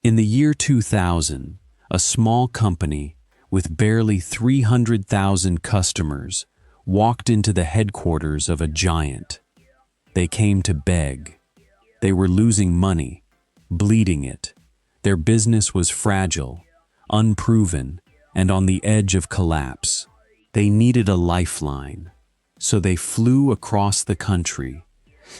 In the year 2000, a small company with barely 300,000 customers walked into the headquarters of a giant. They came to beg. They were losing money, bleeding it. Their business was fragile, unproven, and on the edge of collapse. They needed a lifeline, so they flew across the country,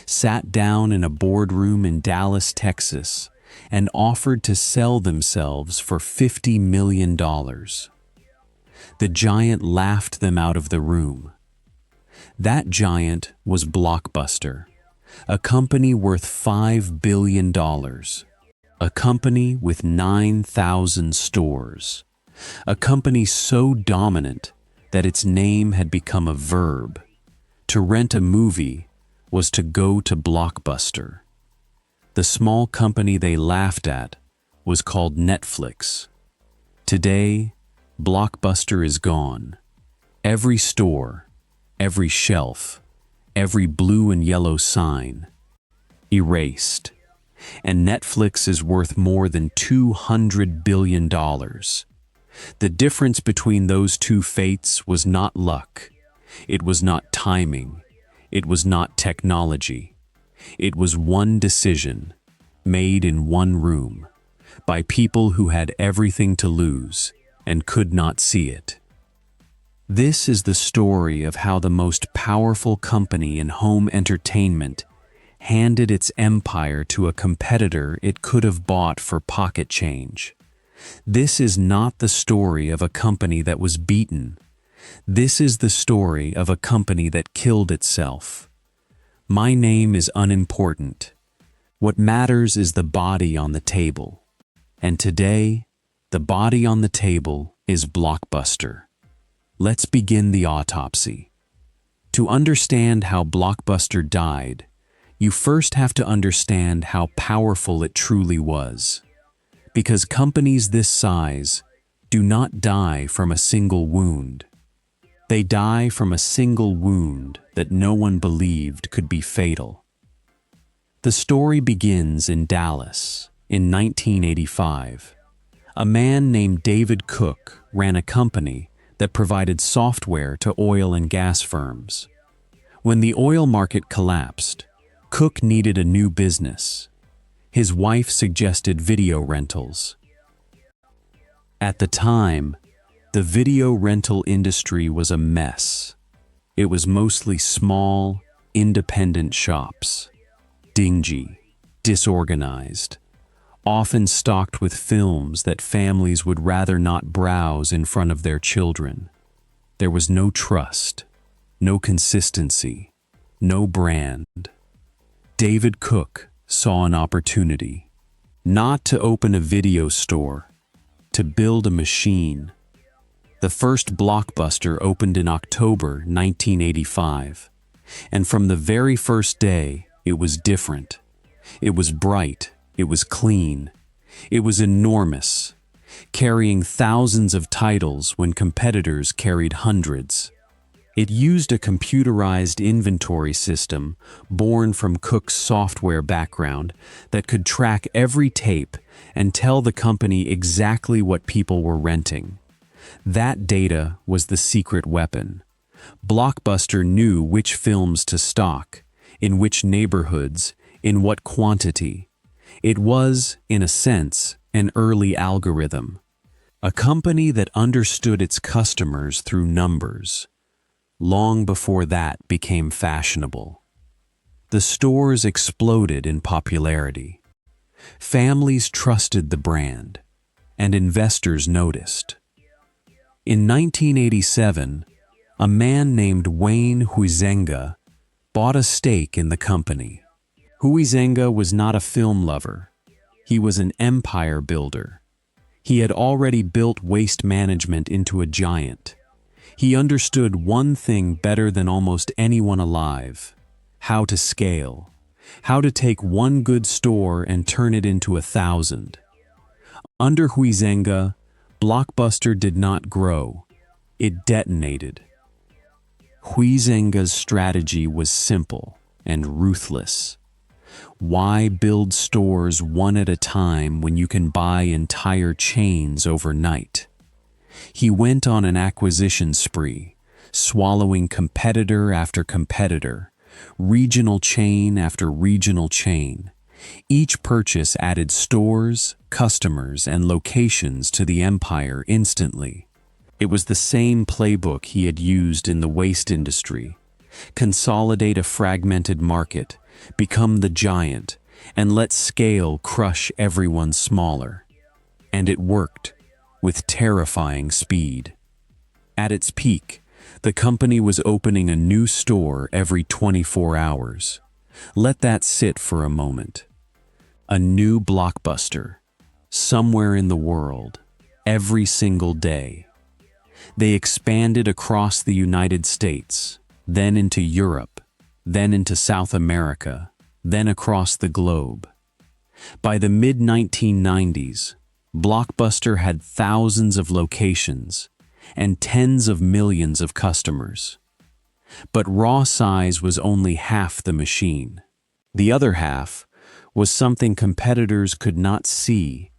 sat down in a boardroom in Dallas, Texas, and offered to sell themselves for $50 million. The giant laughed them out of the room. That giant was Blockbuster, a company worth $5 billion, a company with 9,000 stores, a company so dominant that its name had become a verb. To rent a movie was to go to Blockbuster. The small company they laughed at was called Netflix. Today, Blockbuster is gone. Every store, every shelf, every blue and yellow sign, erased. And Netflix is worth more than $200 billion. The difference between those two fates was not luck. It was not timing. It was not technology. It was one decision, made in one room, by people who had everything to lose and could not see it. This is the story of how the most powerful company in home entertainment handed its empire to a competitor it could have bought for pocket change. This is not the story of a company that was beaten. This is the story of a company that killed itself. My name is unimportant. What matters is the body on the table. And today, the body on the table is Blockbuster. Let's begin the autopsy. To understand how Blockbuster died, you first have to understand how powerful it truly was. Because companies this size do not die from a single wound. They die from a single wound that no one believed could be fatal. The story begins in Dallas in 1985. A man named David Cook ran a company that provided software to oil and gas firms. When the oil market collapsed, Cook needed a new business. His wife suggested video rentals. At the time, the video rental industry was a mess. It was mostly small, independent shops, dingy, disorganized, often stocked with films that families would rather not browse in front of their children. There was no trust, no consistency, no brand. David Cook saw an opportunity, not to open a video store, to build a machine. The first Blockbuster opened in October 1985, and from the very first day, it was different. It was bright, it was clean, it was enormous, carrying thousands of titles when competitors carried hundreds. It used a computerized inventory system born from Cook's software background that could track every tape and tell the company exactly what people were renting. That data was the secret weapon. Blockbuster knew which films to stock, in which neighborhoods, in what quantity. It was, in a sense, an early algorithm. A company that understood its customers through numbers, long before that became fashionable. The stores exploded in popularity. Families trusted the brand, and investors noticed. In 1987, a man named Wayne Huizenga bought a stake in the company. Huizenga was not a film lover. He was an empire builder. He had already built waste management into a giant. He understood one thing better than almost anyone alive: how to scale, how to take one good store and turn it into 1,000. Under Huizenga, Blockbuster did not grow, it detonated. Huizenga's strategy was simple and ruthless. Why build stores one at a time when you can buy entire chains overnight? He went on an acquisition spree, swallowing competitor after competitor, regional chain after regional chain. Each purchase added stores, customers, and locations to the empire instantly. It was the same playbook he had used in the waste industry. Consolidate a fragmented market, become the giant, and let scale crush everyone smaller. And it worked, with terrifying speed. At its peak, the company was opening a new store every 24 hours. Let that sit for a moment. A new Blockbuster, somewhere in the world, every single day. They expanded across the United States, then into Europe, then into South America, then across the globe. By the mid-1990s, Blockbuster had thousands of locations and tens of millions of customers. But raw size was only half the machine. The other half was something competitors could not see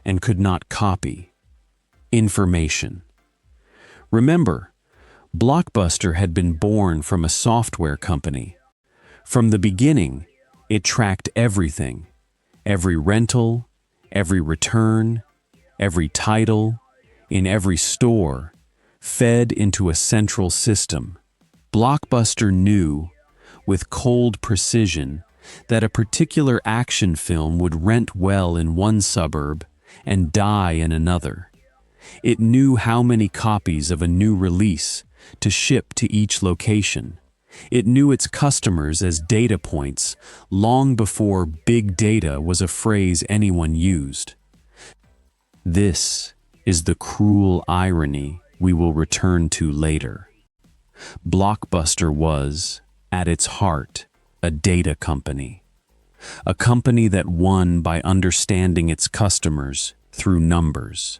and could not copy: information. Remember, Blockbuster had been born from a software company. From the beginning, it tracked everything: every rental, every return, every title, in every store, fed into a central system. Blockbuster knew, with cold precision, that a particular action film would rent well in one suburb and die in another. It knew how many copies of a new release to ship to each location. It knew its customers as data points long before big data was a phrase anyone used. This is the cruel irony we will return to later. Blockbuster was, at its heart, a data company. A company that won by understanding its customers through numbers.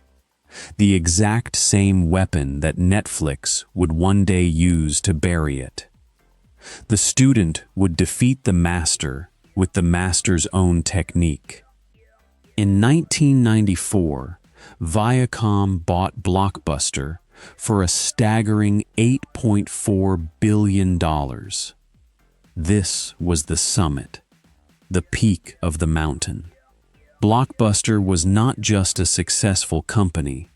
The exact same weapon that Netflix would one day use to bury it. The student would defeat the master with the master's own technique. In 1994, Viacom bought Blockbuster for a staggering $8.4 billion. This was the summit, the peak of the mountain. Blockbuster was not just a successful company,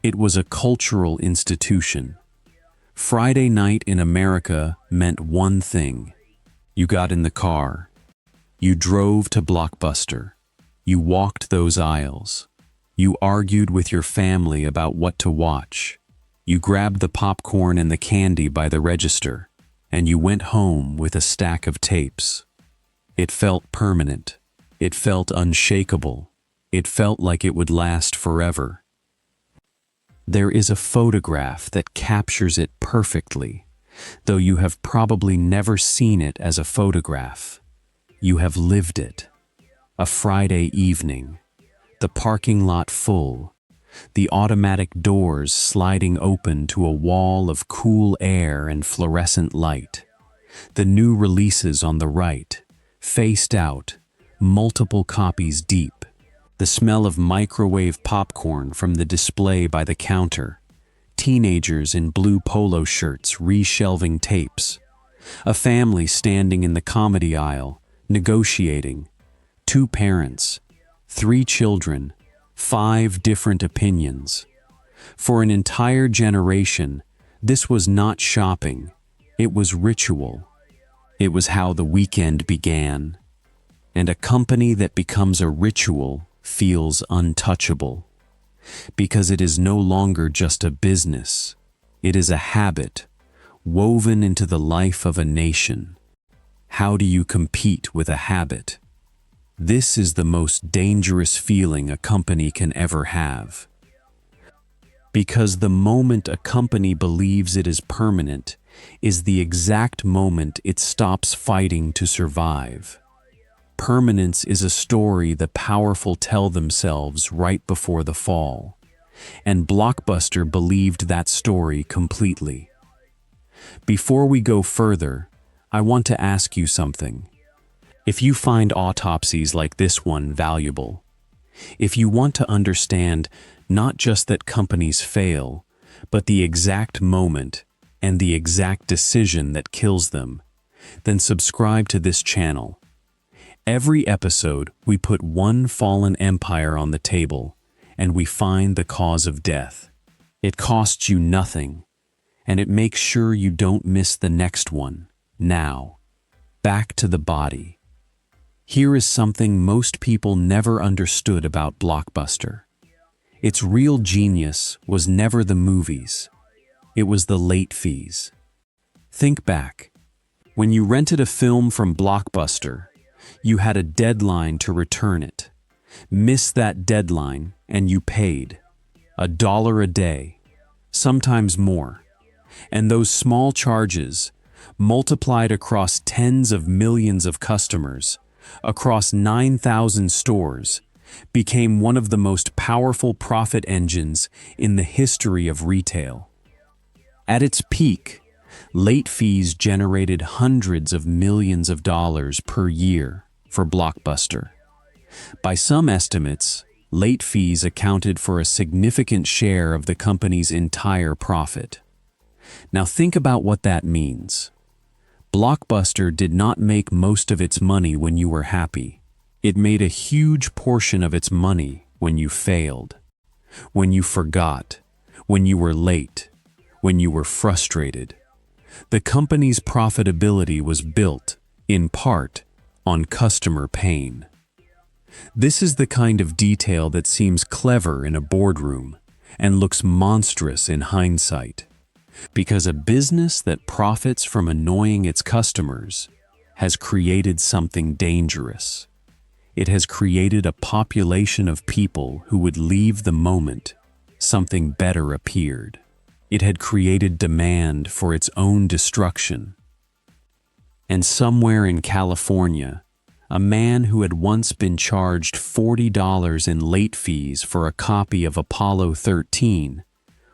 it was a cultural institution. Friday night in America meant one thing. You got in the car. You drove to Blockbuster. You walked those aisles. You argued with your family about what to watch. You grabbed the popcorn and the candy by the register, and you went home with a stack of tapes. It felt permanent. It felt unshakable. It felt like it would last forever. There is a photograph that captures it perfectly, though you have probably never seen it as a photograph. You have lived it. A Friday evening, the parking lot full, the automatic doors sliding open to a wall of cool air and fluorescent light, the new releases on the right, faced out, multiple copies deep, the smell of microwave popcorn from the display by the counter, teenagers in blue polo shirts reshelving tapes, a family standing in the comedy aisle, negotiating, 2 parents, 3 children, 5 different opinions. For an entire generation, this was not shopping, it was ritual. It was how the weekend began. And a company that becomes a ritual feels untouchable, because it is no longer just a business. It is a habit, woven into the life of a nation. How do you compete with a habit? This is the most dangerous feeling a company can ever have. Because the moment a company believes it is permanent is the exact moment it stops fighting to survive. Permanence is a story the powerful tell themselves right before the fall, and Blockbuster believed that story completely. Before we go further, I want to ask you something. If you find autopsies like this one valuable, if you want to understand not just that companies fail, but the exact moment and the exact decision that kills them, then subscribe to this channel. Every episode, we put one fallen empire on the table, and we find the cause of death. It costs you nothing, and it makes sure you don't miss the next one. Now, back to the body. Here is something most people never understood about Blockbuster. Its real genius was never the movies. It was the late fees. Think back. When you rented a film from Blockbuster, you had a deadline to return it. Miss that deadline, and you paid $1 a day, sometimes more. And those small charges, multiplied across tens of millions of customers, across 9,000 stores, became one of the most powerful profit engines in the history of retail. At its peak, late fees generated hundreds of millions of dollars per year for Blockbuster. By some estimates, late fees accounted for a significant share of the company's entire profit. Now think about what that means. Blockbuster did not make most of its money when you were happy. It made a huge portion of its money when you failed, when you forgot, when you were late, when you were frustrated. The company's profitability was built, in part, on customer pain. This is the kind of detail that seems clever in a boardroom and looks monstrous in hindsight. Because a business that profits from annoying its customers has created something dangerous. It has created a population of people who would leave the moment something better appeared. It had created demand for its own destruction. And somewhere in California, a man who had once been charged $40 in late fees for a copy of Apollo 13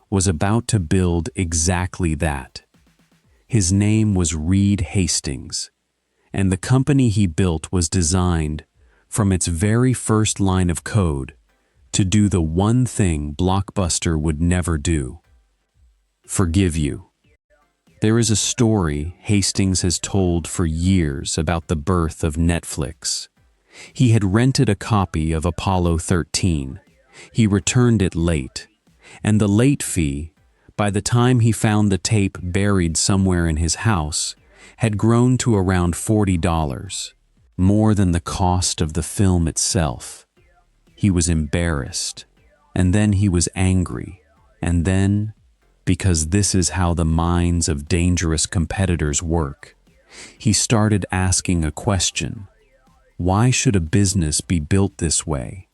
was about to build exactly that. His name was Reed Hastings, and the company he built was designed, from its very first line of code, to do the one thing Blockbuster would never do: forgive you. There is a story Hastings has told for years about the birth of Netflix. He had rented a copy of Apollo 13. He returned it late, and the late fee, by the time he found the tape buried somewhere in his house, had grown to around $40, more than the cost of the film itself. He was embarrassed, and then he was angry, and then, because this is how the minds of dangerous competitors work, he started asking a question. Why should a business be built this way?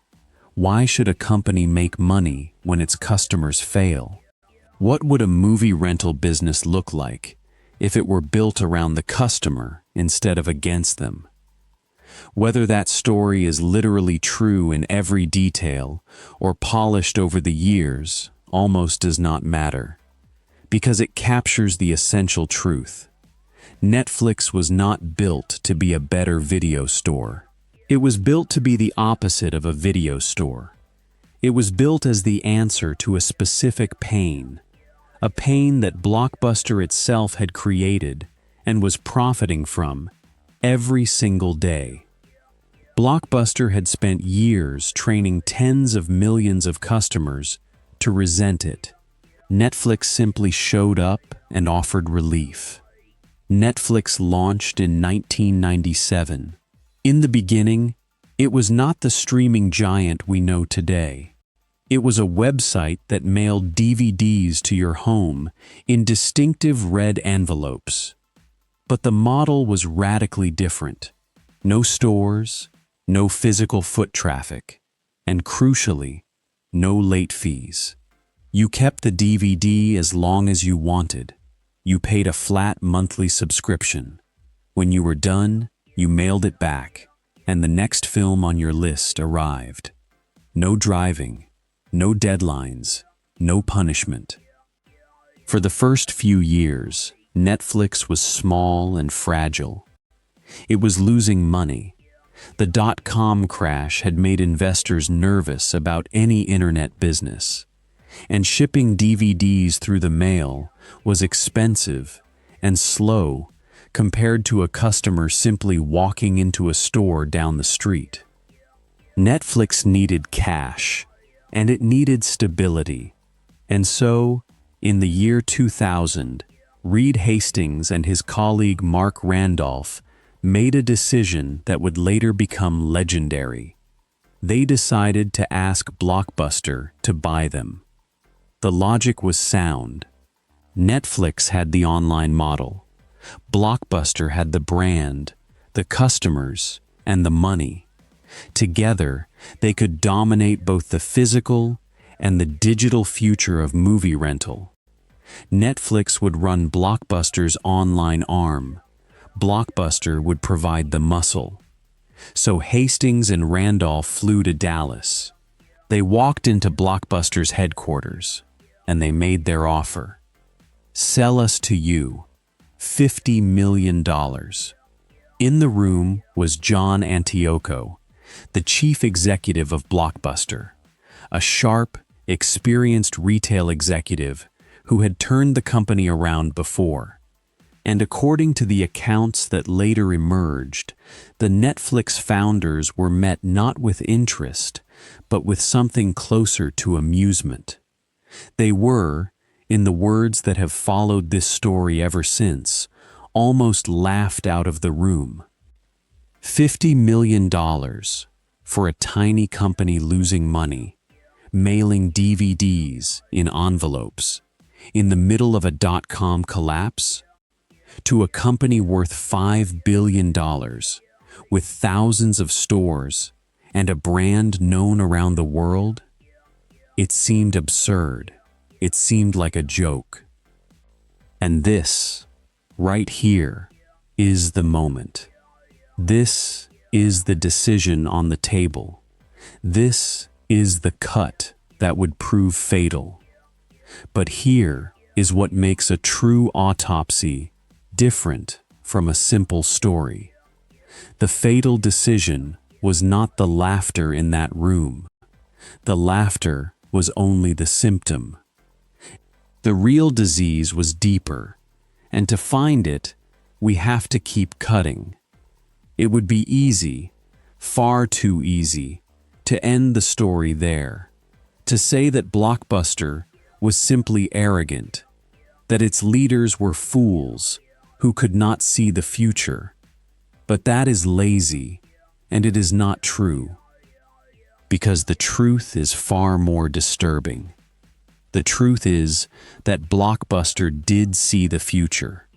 Why should a company make money when its customers fail? What would a movie rental business look like if it were built around the customer instead of against them? Whether that story is literally true in every detail or polished over the years almost does not matter, because it captures the essential truth. Netflix was not built to be a better video store. It was built to be the opposite of a video store. It was built as the answer to a specific pain, a pain that Blockbuster itself had created and was profiting from every single day. Blockbuster had spent years training tens of millions of customers to resent it. Netflix simply showed up and offered relief. Netflix launched in 1997. In the beginning, it was not the streaming giant we know today. It was a website that mailed DVDs to your home in distinctive red envelopes. But the model was radically different. No stores, no physical foot traffic, and crucially, no late fees. You kept the DVD as long as you wanted. You paid a flat monthly subscription. When you were done, you mailed it back, and the next film on your list arrived. No driving, no deadlines, no punishment. For the first few years, Netflix was small and fragile. It was losing money. The dot-com crash had made investors nervous about any internet business, and shipping DVDs through the mail was expensive and slow compared to a customer simply walking into a store down the street. Netflix needed cash, and it needed stability. And so, in the year 2000, Reed Hastings and his colleague Mark Randolph made a decision that would later become legendary. They decided to ask Blockbuster to buy them. The logic was sound. Netflix had the online model. Blockbuster had the brand, the customers, and the money. Together, they could dominate both the physical and the digital future of movie rental. Netflix would run Blockbuster's online arm. Blockbuster would provide the muscle. So Hastings and Randolph flew to Dallas. They walked into Blockbuster's headquarters, and they made their offer. Sell us to you, $50 million. In the room was John Antioco, the chief executive of Blockbuster, a sharp, experienced retail executive who had turned the company around before. And according to the accounts that later emerged, the Netflix founders were met not with interest, but with something closer to amusement. They were, in the words that have followed this story ever since, almost laughed out of the room. $50 million for a tiny company losing money, mailing DVDs in envelopes, in the middle of a dot-com collapse? To a company worth $5 billion, with thousands of stores and a brand known around the world? It seemed absurd. It seemed like a joke. And this, right here, is the moment. This is the decision on the table. This is the cut that would prove fatal. But here is what makes a true autopsy different from a simple story. The fatal decision was not the laughter in that room. The laughter was only the symptom. The real disease was deeper, and to find it, we have to keep cutting. It would be easy, far too easy, to end the story there, to say that Blockbuster was simply arrogant, that its leaders were fools who could not see the future. But that is lazy, and it is not true. Because the truth is far more disturbing. The truth is that Blockbuster did see the future,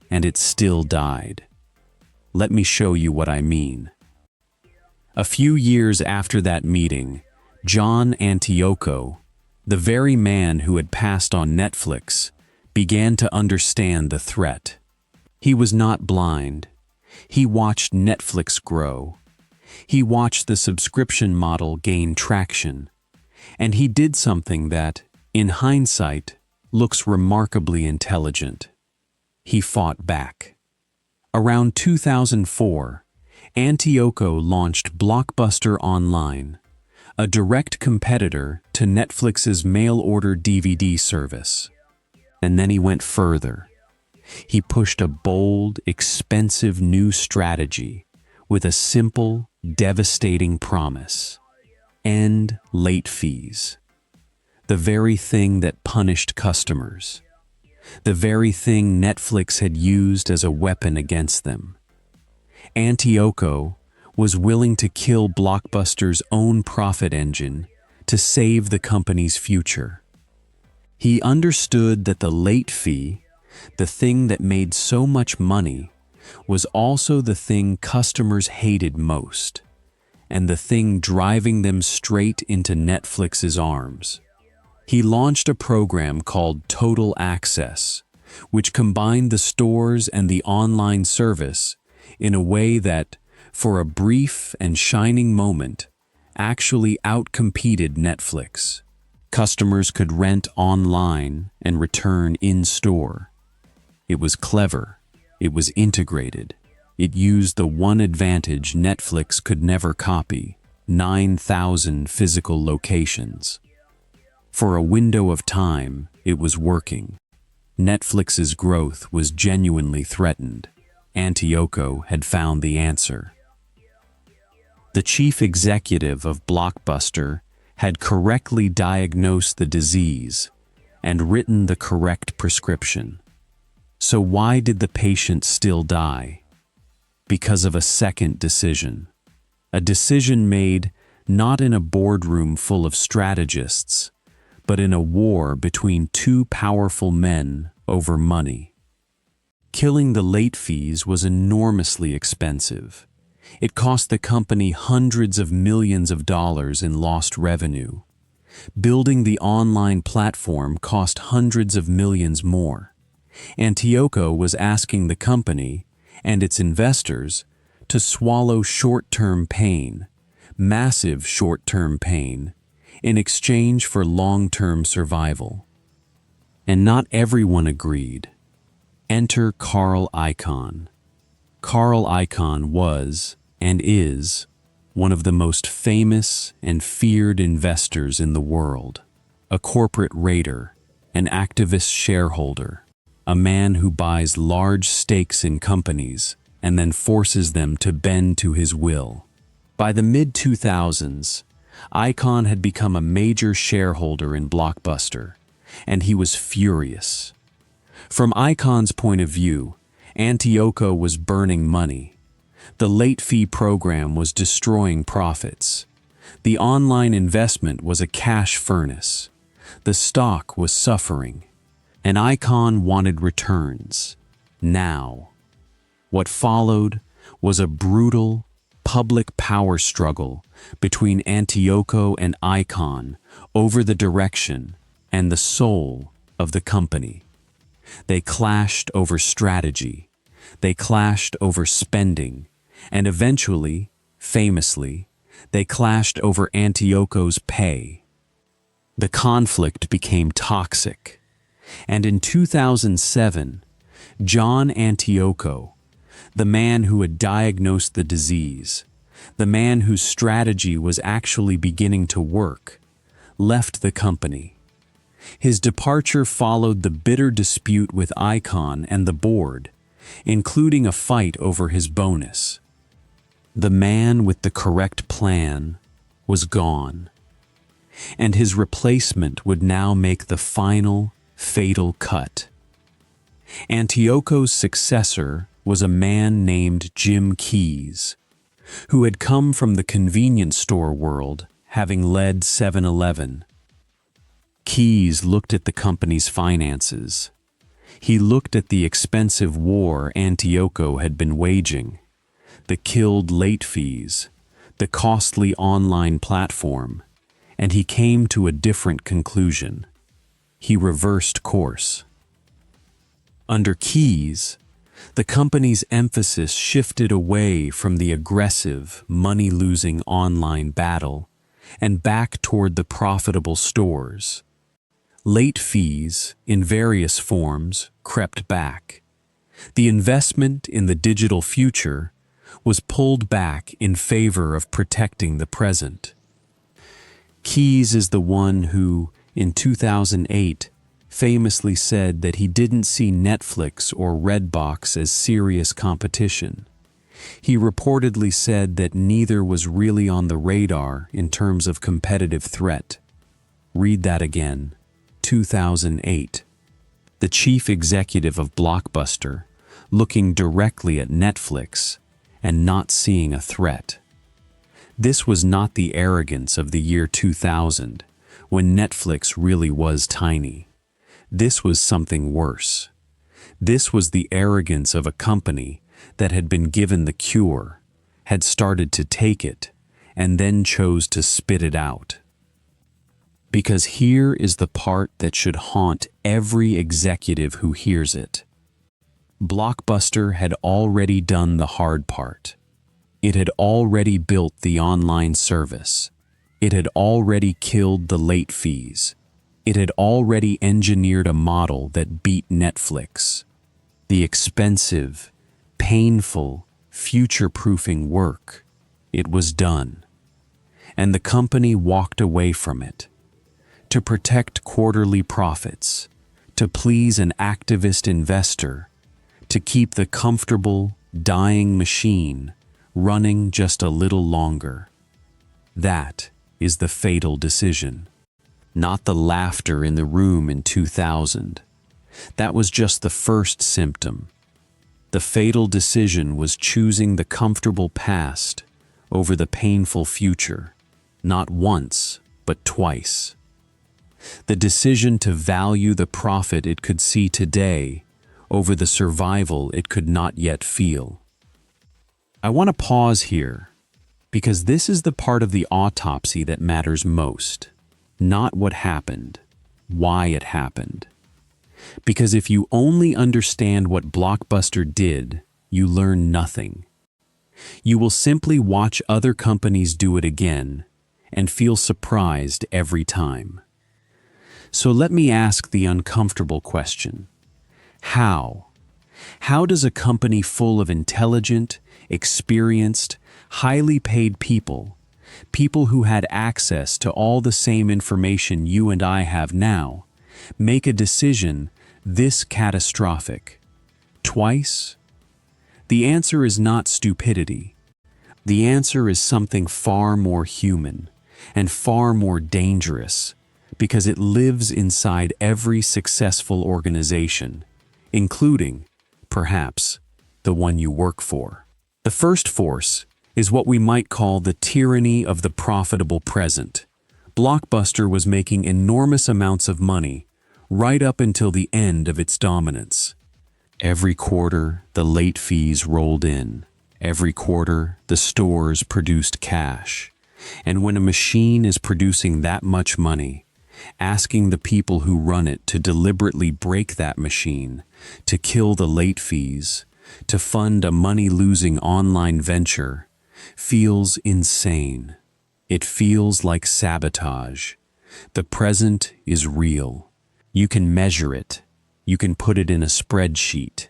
and it still died. Let me show you what I mean. A few years after that meeting, John Antioco, the very man who had passed on Netflix, began to understand the threat. He was not blind. He watched Netflix grow. He watched the subscription model gain traction. And he did something that, in hindsight, looks remarkably intelligent. He fought back. Around 2004, Antioco launched Blockbuster Online, a direct competitor to Netflix's mail-order DVD service. And then he went further. He pushed a bold, expensive new strategy with a simple, devastating promise: end late fees. The very thing that punished customers. The very thing Netflix had used as a weapon against them. Antioco was willing to kill Blockbuster's own profit engine to save the company's future. He understood that the late fee, the thing that made so much money, was also the thing customers hated most, and the thing driving them straight into Netflix's arms. He launched a program called Total Access, which combined the stores and the online service in a way that, for a brief and shining moment, actually outcompeted Netflix. Customers could rent online and return in-store. It was clever. It was integrated. It used the one advantage Netflix could never copy: 9,000 physical locations. For a window of time, it was working. Netflix's growth was genuinely threatened. Antioco had found the answer. The chief executive of Blockbuster had correctly diagnosed the disease and written the correct prescription. So why did the patient still die? Because of a second decision. A decision made not in a boardroom full of strategists, but in a war between two powerful men over money. Killing the late fees was enormously expensive. It cost the company hundreds of millions of dollars in lost revenue. Building the online platform cost hundreds of millions more. Antioco was asking the company and its investors to swallow short-term pain, massive short-term pain, in exchange for long-term survival. And not everyone agreed. Enter Carl Icahn. Carl Icahn was, and is, one of the most famous and feared investors in the world. A corporate raider, an activist shareholder, a man who buys large stakes in companies and then forces them to bend to his will. By the mid-2000s, Icahn had become a major shareholder in Blockbuster, and he was furious. From Icahn's point of view, Antioco was burning money. The late fee program was destroying profits. The online investment was a cash furnace. The stock was suffering. And Icahn wanted returns. Now. What followed was a brutal, public power struggle between Antioco and Icahn over the direction and the soul of the company. They clashed over strategy. They clashed over spending. And eventually, famously, they clashed over Antioco's pay. The conflict became toxic. And in 2007, John Antioco, the man who had diagnosed the disease, the man whose strategy was actually beginning to work, left the company. His departure followed the bitter dispute with Icahn and the board, including a fight over his bonus. The man with the correct plan was gone, and his replacement would now make the final, fatal cut. Antioco's successor was a man named Jim Keyes, who had come from the convenience store world, having led 7-Eleven. Keyes looked at the company's finances. He looked at the expensive war Antioco had been waging, the killed late fees, the costly online platform, and he came to a different conclusion. He reversed course. Under Keyes, the company's emphasis shifted away from the aggressive, money-losing online battle and back toward the profitable stores. Late fees, in various forms, crept back. The investment in the digital future was pulled back in favor of protecting the present. Keyes is the one who, in 2008, famously said that he didn't see Netflix or Redbox as serious competition. He reportedly said that neither was really on the radar in terms of competitive threat. Read that again. 2008. The chief executive of Blockbuster, looking directly at Netflix and not seeing a threat. This was not the arrogance of the year 2000, when Netflix really was tiny. This was something worse. This was the arrogance of a company that had been given the cure, had started to take it, and then chose to spit it out. Because here is the part that should haunt every executive who hears it. Blockbuster had already done the hard part. It had already built the online service. It had already killed the late fees. It had already engineered a model that beat Netflix. The expensive, painful, future-proofing work. It was done. And the company walked away from it. To protect quarterly profits, to please an activist investor, to keep the comfortable, dying machine running just a little longer. That is the fatal decision. Not the laughter in the room in 2000. That was just the first symptom. The fatal decision was choosing the comfortable past over the painful future, not once, but twice. The decision to value the profit it could see today over the survival it could not yet feel. I want to pause here, because this is the part of the autopsy that matters most. Not what happened, why it happened. Because if you only understand what Blockbuster did, you learn nothing. You will simply watch other companies do it again and feel surprised every time. So let me ask the uncomfortable question. How? How does a company full of intelligent, experienced, highly paid people who had access to all the same information you and I have now, make a decision this catastrophic? Twice? The answer is not stupidity. The answer is something far more human and far more dangerous, because it lives inside every successful organization, including, perhaps, the one you work for. The first force is what we might call the tyranny of the profitable present. Blockbuster was making enormous amounts of money right up until the end of its dominance. Every quarter, the late fees rolled in. Every quarter, the stores produced cash. And when a machine is producing that much money, asking the people who run it to deliberately break that machine, to kill the late fees, to fund a money-losing online venture, feels insane. It feels like sabotage. The present is real. You can measure it. You can put it in a spreadsheet.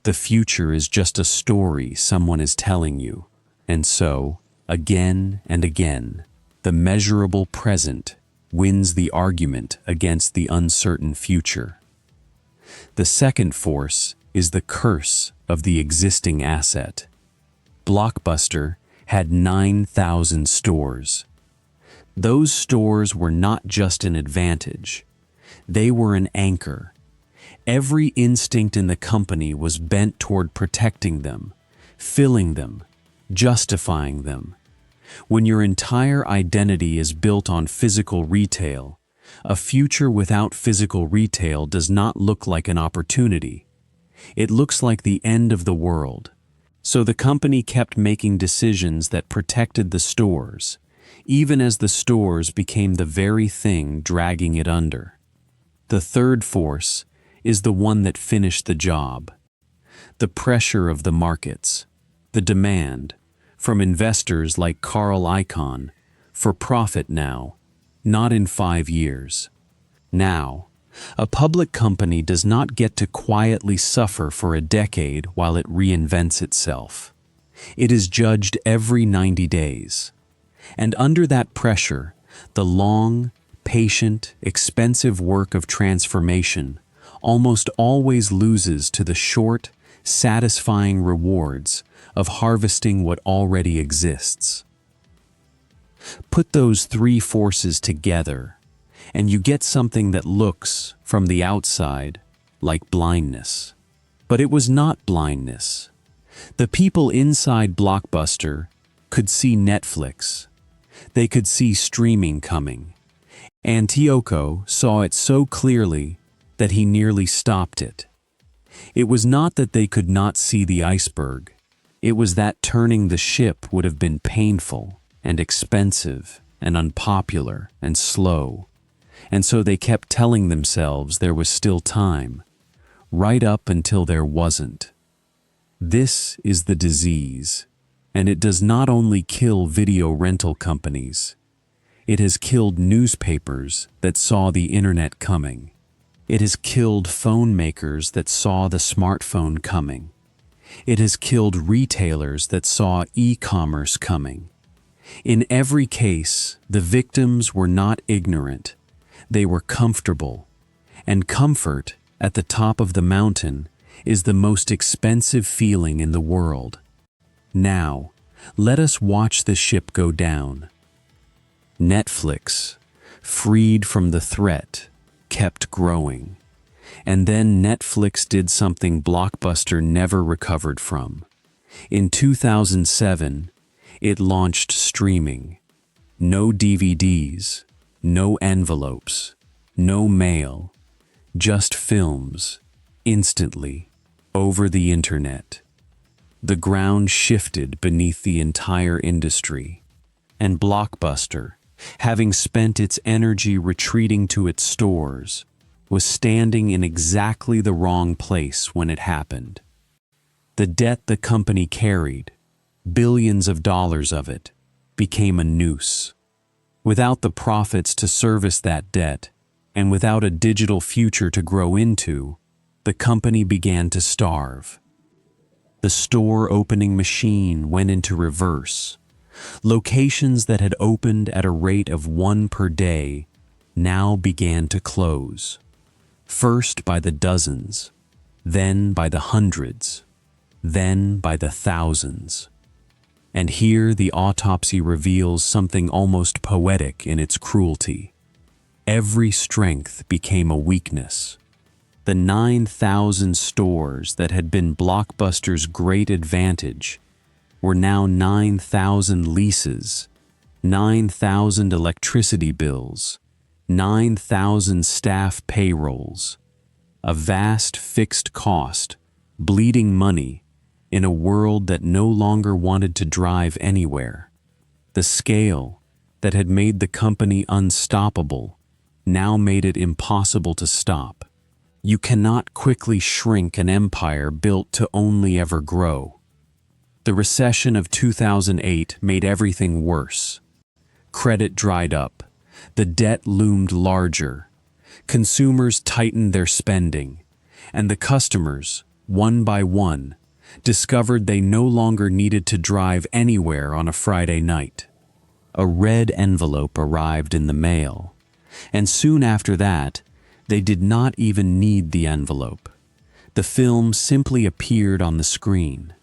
The future is just a story someone is telling you. And so, again and again, the measurable present wins the argument against the uncertain future. The second force is the curse of the existing asset. Blockbuster had 9,000 stores. Those stores were not just an advantage. They were an anchor. Every instinct in the company was bent toward protecting them, filling them, justifying them. When your entire identity is built on physical retail, a future without physical retail does not look like an opportunity. It looks like the end of the world. So the company kept making decisions that protected the stores, even as the stores became the very thing dragging it under. The third force is the one that finished the job. The pressure of the markets, the demand, from investors like Carl Icahn, for profit now, not in 5 years. Now, a public company does not get to quietly suffer for a decade while it reinvents itself. It is judged every 90 days. And under that pressure, the long, patient, expensive work of transformation almost always loses to the short, satisfying rewards of harvesting what already exists. Put those three forces together, and you get something that looks, from the outside, like blindness. But it was not blindness. The people inside Blockbuster could see Netflix. They could see streaming coming. Antioco saw it so clearly that he nearly stopped it. It was not that they could not see the iceberg. It was that turning the ship would have been painful and expensive and unpopular and slow. And so they kept telling themselves there was still time, right up until there wasn't. This is the disease, and it does not only kill video rental companies. It has killed newspapers that saw the internet coming. It has killed phone makers that saw the smartphone coming. It has killed retailers that saw e-commerce coming. In every case, the victims were not ignorant. They were comfortable. And comfort, at the top of the mountain, is the most expensive feeling in the world. Now, let us watch the ship go down. Netflix, freed from the threat, kept growing. And then Netflix did something Blockbuster never recovered from. In 2007, it launched streaming. No DVDs, no envelopes, no mail, just films, instantly, over the internet. The ground shifted beneath the entire industry, and Blockbuster, having spent its energy retreating to its stores, was standing in exactly the wrong place when it happened. The debt the company carried, billions of dollars of it, became a noose. Without the profits to service that debt, and without a digital future to grow into, the company began to starve. The store opening machine went into reverse. Locations that had opened at a rate of 1 per day now began to close. First by the dozens, then by the hundreds, then by the thousands. And here the autopsy reveals something almost poetic in its cruelty. Every strength became a weakness. The 9,000 stores that had been Blockbuster's great advantage were now 9,000 leases, 9,000 electricity bills, 9,000 staff payrolls, a vast fixed cost, bleeding money in a world that no longer wanted to drive anywhere. The scale that had made the company unstoppable now made it impossible to stop. You cannot quickly shrink an empire built to only ever grow. The recession of 2008 made everything worse. Credit dried up. The debt loomed larger. Consumers tightened their spending. And the customers, one by one, discovered they no longer needed to drive anywhere on a Friday night. A red envelope arrived in the mail. And soon after that, they did not even need the envelope. The film simply appeared on the screen.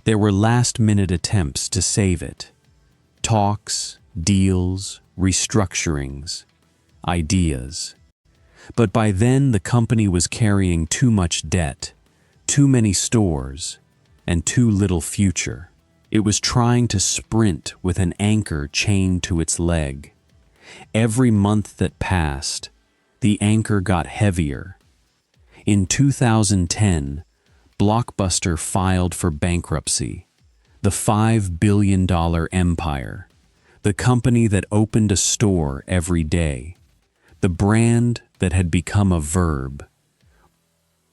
There were last-minute attempts to save it. Talks, deals, restructurings, ideas. But by then the company was carrying too much debt, too many stores, and too little future. It was trying to sprint with an anchor chained to its leg. Every month that passed, the anchor got heavier. In 2010, Blockbuster filed for bankruptcy. The $5 billion empire. The company that opened a store every day. The brand that had become a verb.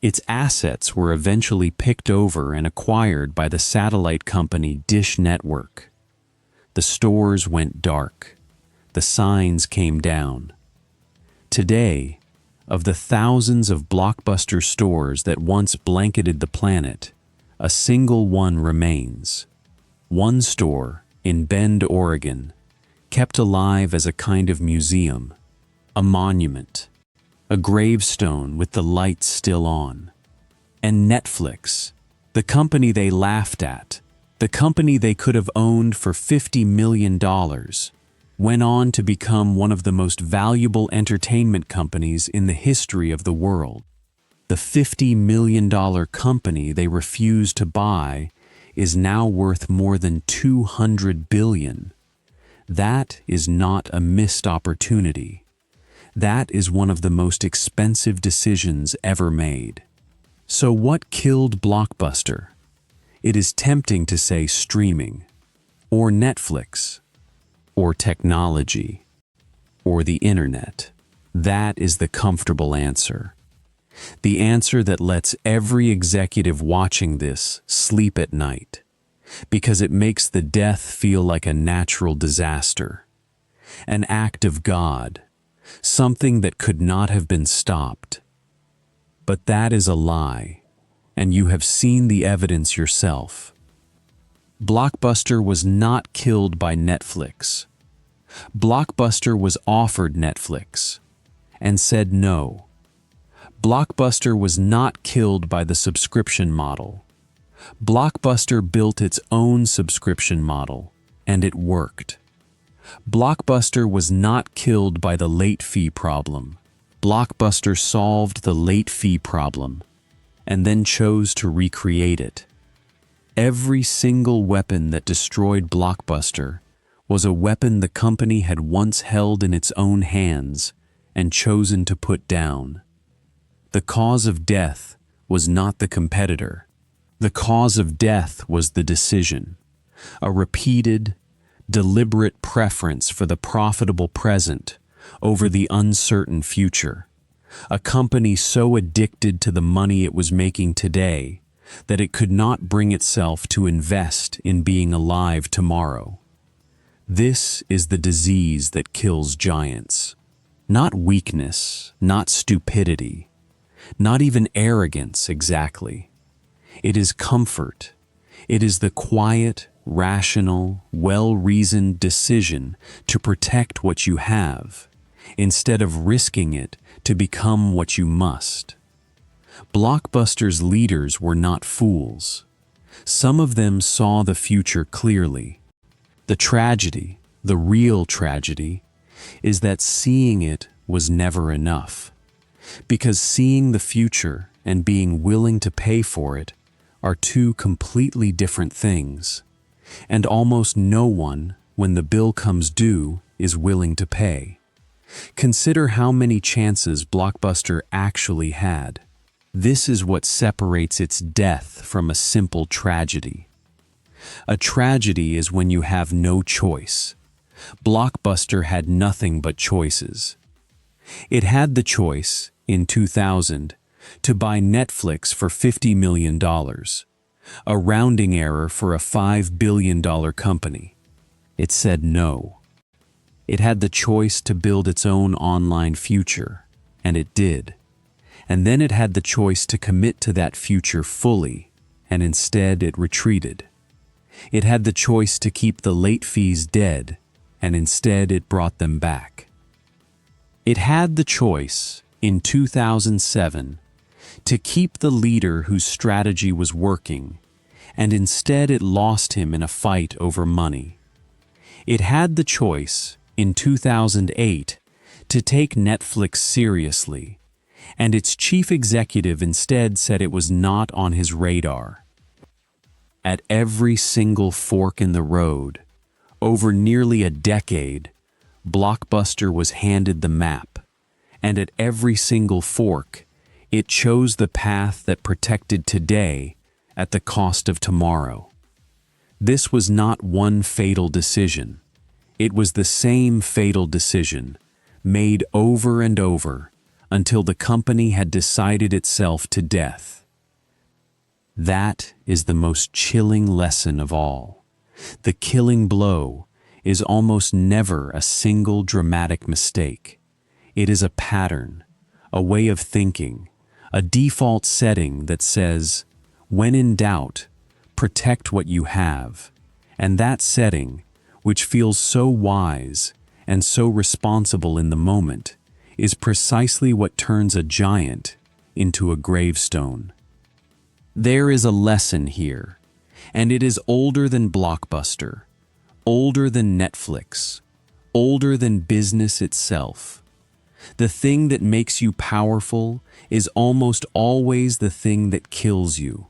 Its assets were eventually picked over and acquired by the satellite company Dish Network. The stores went dark. The signs came down. Today, of the thousands of Blockbuster stores that once blanketed the planet, a single one remains. One store, in Bend, Oregon, kept alive as a kind of museum, a monument, a gravestone with the lights still on. And Netflix, the company they laughed at, the company they could have owned for $50 million, went on to become one of the most valuable entertainment companies in the history of the world. The $50 million company they refused to buy is now worth more than $200 billion. That is not a missed opportunity. That is one of the most expensive decisions ever made. So what killed Blockbuster? It is tempting to say streaming, or Netflix, or technology, or the internet. That is the comfortable answer. The answer that lets every executive watching this sleep at night, because it makes the death feel like a natural disaster, an act of God, something that could not have been stopped. But that is a lie, and you have seen the evidence yourself. Blockbuster was not killed by Netflix. Blockbuster was offered Netflix and said no. Blockbuster was not killed by the subscription model. Blockbuster built its own subscription model, and it worked. Blockbuster was not killed by the late fee problem. Blockbuster solved the late fee problem, and then chose to recreate it. Every single weapon that destroyed Blockbuster was a weapon the company had once held in its own hands and chosen to put down. The cause of death was not the competitor. The cause of death was the decision, a repeated, deliberate preference for the profitable present over the uncertain future. A company so addicted to the money it was making today that it could not bring itself to invest in being alive tomorrow. This is the disease that kills giants. Not weakness, not stupidity, not even arrogance exactly. It is comfort. It is the quiet, rational, well-reasoned decision to protect what you have, instead of risking it to become what you must. Blockbuster's leaders were not fools. Some of them saw the future clearly. The tragedy, the real tragedy, is that seeing it was never enough. Because seeing the future and being willing to pay for it are two completely different things, and almost no one, when the bill comes due, is willing to pay. Consider how many chances Blockbuster actually had. This is what separates its death from a simple tragedy. A tragedy is when you have no choice. Blockbuster had nothing but choices. It had the choice, in 2000, to buy Netflix for $50 million, a rounding error for a $5 billion company. It said no. It had the choice to build its own online future, and it did. And then it had the choice to commit to that future fully, and instead it retreated. It had the choice to keep the late fees dead, and instead it brought them back. It had the choice, in 2007, to keep the leader whose strategy was working, and instead it lost him in a fight over money. It had the choice, in 2008, to take Netflix seriously, and its chief executive instead said it was not on his radar. At every single fork in the road, over nearly a decade, Blockbuster was handed the map, and at every single fork, it chose the path that protected today at the cost of tomorrow. This was not one fatal decision. It was the same fatal decision, made over and over, until the company had decided itself to death. That is the most chilling lesson of all. The killing blow is almost never a single dramatic mistake. It is a pattern, a way of thinking, a default setting that says, when in doubt, protect what you have. And that setting, which feels so wise and so responsible in the moment, is precisely what turns a giant into a gravestone. There is a lesson here, and it is older than Blockbuster, older than Netflix, older than business itself. The thing that makes you powerful is almost always the thing that kills you.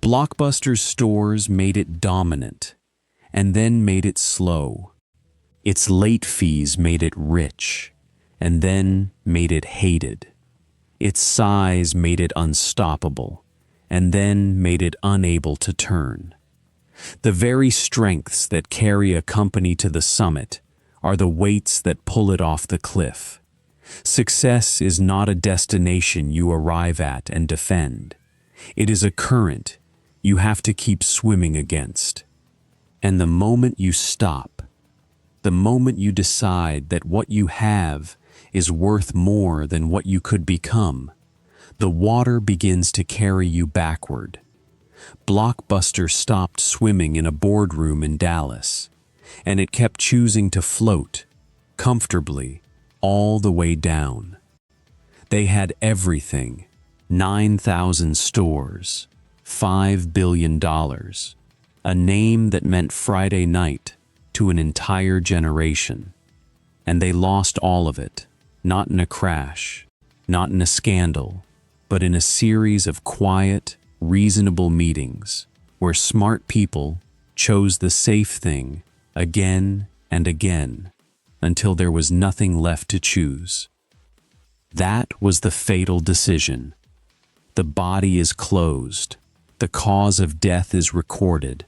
Blockbuster's stores made it dominant, and then made it slow. Its late fees made it rich, and then made it hated. Its size made it unstoppable, and then made it unable to turn. The very strengths that carry a company to the summit are the weights that pull it off the cliff. Success is not a destination you arrive at and defend. It is a current you have to keep swimming against. And the moment you stop, the moment you decide that what you have is worth more than what you could become, The water begins to carry you backward. Blockbuster stopped swimming in a boardroom in Dallas, and it kept choosing to float, comfortably, all the way down. They had everything: 9,000 stores, $5 billion, a name that meant Friday night to an entire generation. And they lost all of it, not in a crash, not in a scandal, but in a series of quiet, reasonable meetings where smart people chose the safe thing again and again until there was nothing left to choose. That was the fatal decision. The body is closed, the cause of death is recorded,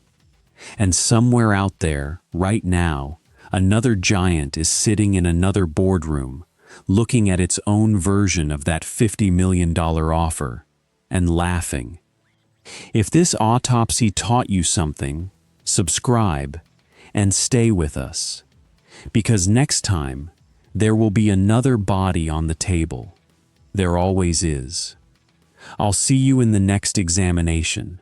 and somewhere out there, right now, another giant is sitting in another boardroom, looking at its own version of that $50 million offer, and laughing. If this autopsy taught you something, subscribe and stay with us, because next time there will be another body on the table. There always is. I'll see you in the next examination.